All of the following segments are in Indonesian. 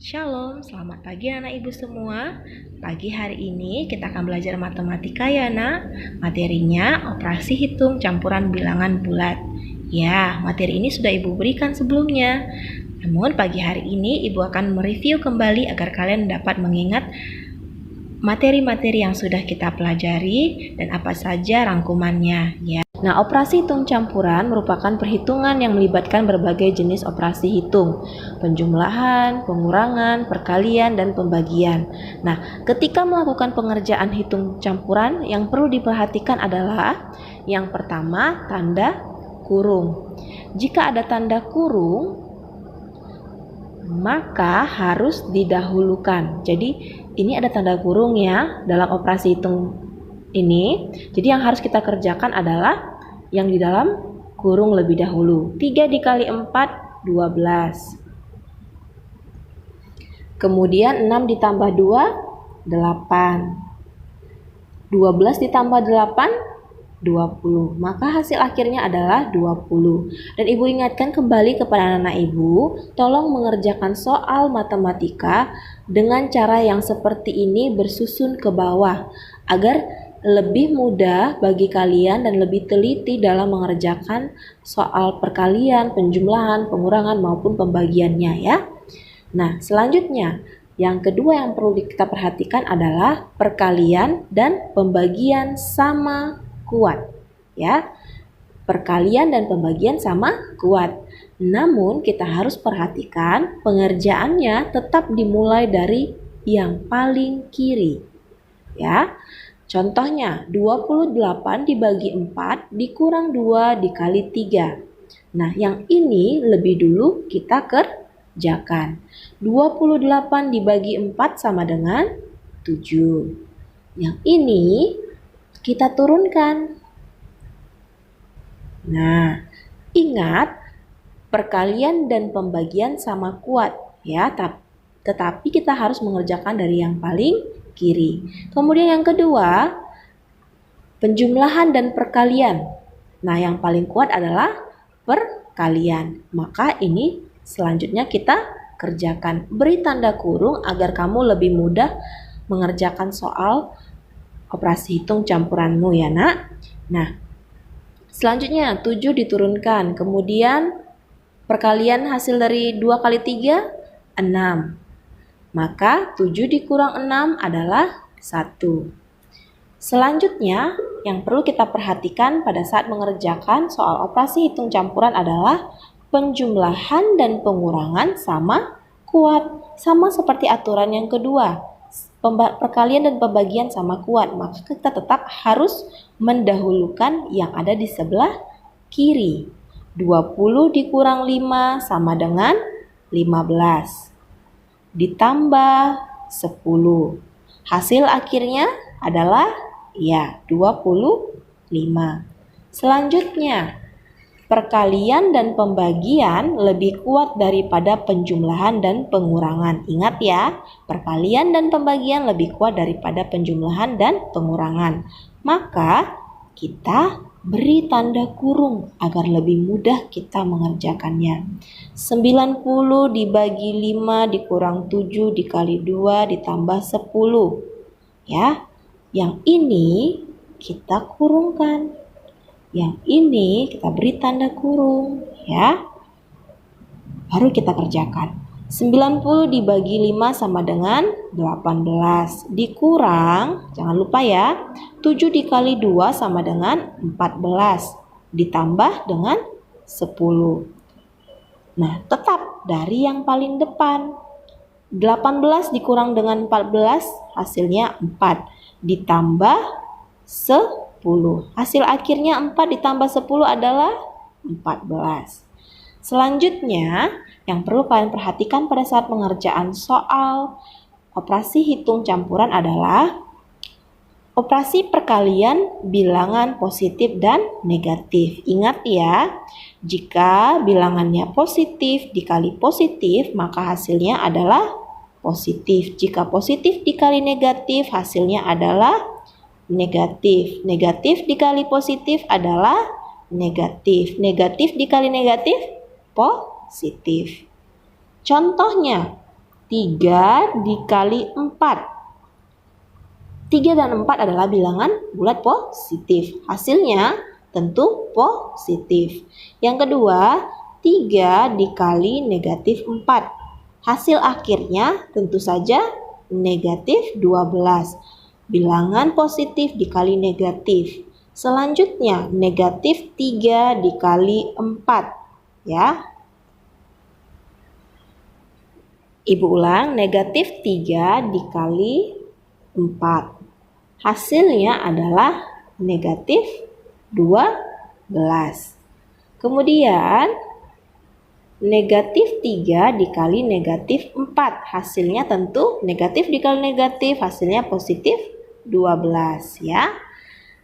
Shalom, selamat pagi anak ibu semua. Pagi hari ini kita akan belajar matematika ya nak. Materinya operasi hitung campuran bilangan bulat. Ya, materi ini sudah ibu berikan sebelumnya. Namun pagi hari ini ibu akan mereview kembali agar kalian dapat mengingat materi-materi yang sudah kita pelajari dan apa saja rangkumannya ya. Nah, operasi hitung campuran merupakan perhitungan yang melibatkan berbagai jenis operasi hitung, penjumlahan, pengurangan, perkalian, dan pembagian. Nah, ketika melakukan pengerjaan hitung campuran, yang perlu diperhatikan adalah yang pertama, tanda kurung. Jika ada tanda kurung, maka harus didahulukan. Jadi, ini ada tanda kurung ya dalam operasi hitung ini. Jadi yang harus kita kerjakan adalah yang di dalam kurung lebih dahulu. 3 dikali 4, 12. Kemudian 6 ditambah 2, 8. 12 ditambah 8, 20. Maka hasil akhirnya adalah 20. Dan ibu ingatkan kembali kepada anak ibu, tolong mengerjakan soal matematika dengan cara yang seperti ini bersusun ke bawah agar lebih mudah bagi kalian dan lebih teliti dalam mengerjakan soal perkalian, penjumlahan, pengurangan maupun pembagiannya ya. Nah, selanjutnya yang kedua yang perlu kita perhatikan adalah perkalian dan pembagian sama kuat ya. Perkalian dan pembagian sama kuat. Namun kita harus perhatikan pengerjaannya tetap dimulai dari yang paling kiri ya. Contohnya 28 dibagi 4 dikurang 2 dikali 3. Nah, yang ini lebih dulu kita kerjakan. 28 dibagi 4 sama dengan 7. Yang ini kita turunkan. Nah, ingat perkalian dan pembagian sama kuat ya, tetapi kita harus mengerjakan dari yang paling kiri. Kemudian yang kedua, penjumlahan dan perkalian. Nah, yang paling kuat adalah perkalian. Maka ini selanjutnya kita kerjakan. Beri tanda kurung agar kamu lebih mudah mengerjakan soal operasi hitung campuranmu ya nak. Nah, selanjutnya 7 diturunkan. Kemudian perkalian hasil dari 2 kali 3, 6. Maka 7 dikurang 6 adalah 1. Selanjutnya, yang perlu kita perhatikan pada saat mengerjakan soal operasi hitung campuran adalah penjumlahan dan pengurangan sama kuat. Sama seperti aturan yang kedua, perkalian dan pembagian sama kuat. Maka kita tetap harus mendahulukan yang ada di sebelah kiri. 20 dikurang 5 sama dengan 15. Ditambah 10. Hasil akhirnya adalah ya 25. Selanjutnya, perkalian dan pembagian lebih kuat daripada penjumlahan dan pengurangan. Ingat ya, perkalian dan pembagian lebih kuat daripada penjumlahan dan pengurangan. Maka kita beri tanda kurung agar lebih mudah kita mengerjakannya. 90 dibagi 5 dikurang 7 dikali 2 ditambah 10. Ya, yang ini kita kurungkan. Yang ini kita beri tanda kurung ya. Baru kita kerjakan. 90 dibagi 5 sama dengan 18. Dikurang, jangan lupa ya, 7 dikali 2 sama dengan 14. Ditambah dengan 10. Nah, tetap dari yang paling depan. 18 dikurang dengan 14, hasilnya 4. Ditambah 10. Hasil akhirnya 4 ditambah 10 adalah 14. Selanjutnya, yang perlu kalian perhatikan pada saat pengerjaan soal operasi hitung campuran adalah operasi perkalian bilangan positif dan negatif. Ingat ya, jika bilangannya positif dikali positif, maka hasilnya adalah positif. Jika positif dikali negatif, hasilnya adalah negatif. Negatif dikali positif adalah negatif. Negatif dikali negatif, positif. Contohnya, 3 dikali 4. 3 dan 4 adalah bilangan bulat positif. Hasilnya tentu positif. Yang kedua, 3 dikali negatif 4. Hasil akhirnya tentu saja negatif 12. Bilangan positif dikali negatif. Selanjutnya, negatif 3 dikali 4. Ya. Ibu ulang, negatif 3 dikali 4. Hasilnya adalah negatif 12. Kemudian, negatif 3 dikali negatif 4. Hasilnya tentu negatif dikali negatif, hasilnya positif 12 ya.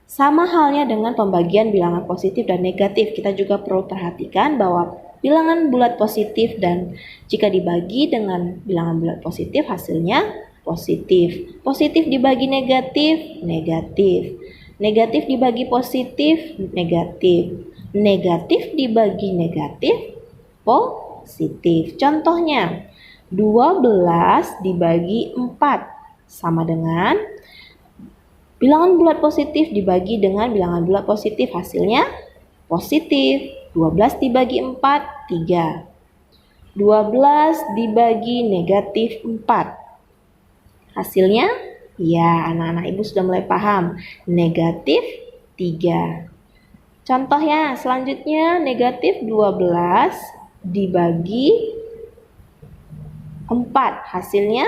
Sama halnya dengan pembagian bilangan positif dan negatif. Kita juga perlu perhatikan bahwa bilangan bulat positif dan jika dibagi dengan bilangan bulat positif hasilnya positif. Positif dibagi negatif, negatif. Negatif dibagi positif, negatif. Negatif dibagi negatif, positif. Contohnya, 12 dibagi 4 sama dengan bilangan bulat positif dibagi dengan bilangan bulat positif, hasilnya positif. 12 dibagi 4, 3. 12 dibagi negatif 4. Hasilnya, ya anak-anak ibu sudah mulai paham, negatif 3. Contohnya selanjutnya, negatif 12 dibagi 4. Hasilnya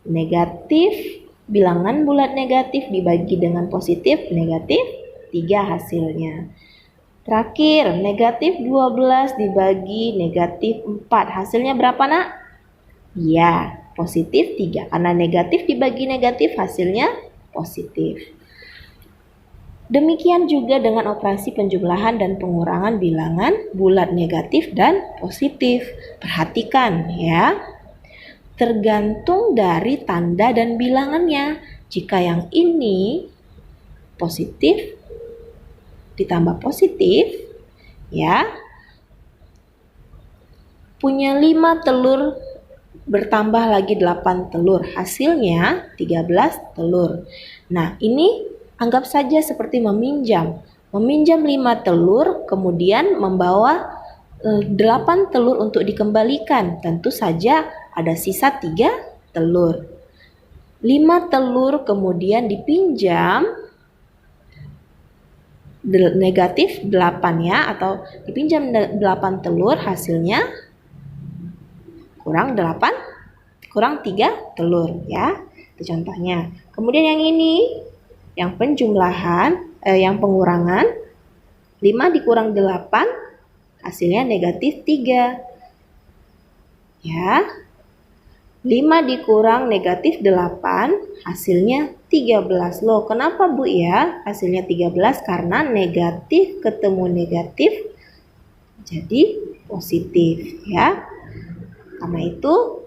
negatif. Bilangan bulat negatif dibagi dengan positif, negatif 3 hasilnya. Terakhir, negatif 12 dibagi negatif 4. Hasilnya berapa nak? Ya, positif 3. Karena negatif dibagi negatif hasilnya positif. Demikian juga dengan operasi penjumlahan dan pengurangan bilangan bulat negatif dan positif. Perhatikan ya. Tergantung dari tanda dan bilangannya. Jika yang ini positif ditambah positif, ya, punya 5 telur bertambah lagi 8 telur. Hasilnya 13 telur. Nah, ini anggap saja seperti meminjam. Meminjam 5 telur, kemudian membawa 8 telur untuk dikembalikan. Tentu saja ada sisa 3 telur. 5 telur kemudian dipinjam negatif 8 ya, atau dipinjam 8 telur, hasilnya kurang 3 telur ya. Itu contohnya. Kemudian yang ini, yang penjumlahan, yang pengurangan, 5 dikurang 8, hasilnya negatif 3. Ya. 5 dikurang negatif 8, hasilnya 13. Loh, kenapa Bu ya? Hasilnya 13 karena negatif ketemu negatif jadi positif ya. Karena itu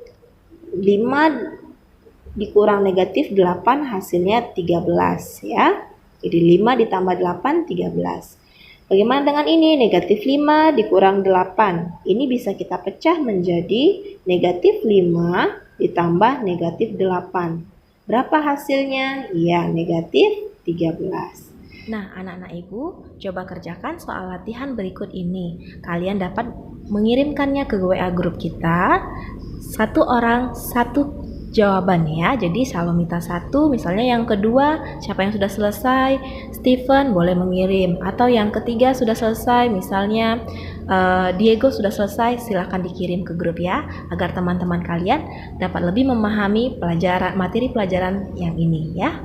5 dikurang negatif 8 hasilnya 13 ya. Jadi 5 ditambah 8, 13. Bagaimana dengan ini? Negatif 5 dikurang 8. Ini bisa kita pecah menjadi negatif 5 ditambah negatif 8. Berapa hasilnya? Ya, negatif 13. Nah, anak-anak ibu, coba kerjakan soal latihan berikut ini. Kalian dapat mengirimkannya ke WA grup kita. 1 orang 1 jawaban ya. Jadi Salomita 1, misalnya yang kedua siapa yang sudah selesai, Steven boleh mengirim, atau yang ketiga sudah selesai, misalnya Diego sudah selesai, silahkan dikirim ke grup ya, agar teman-teman kalian dapat lebih memahami materi pelajaran yang ini ya.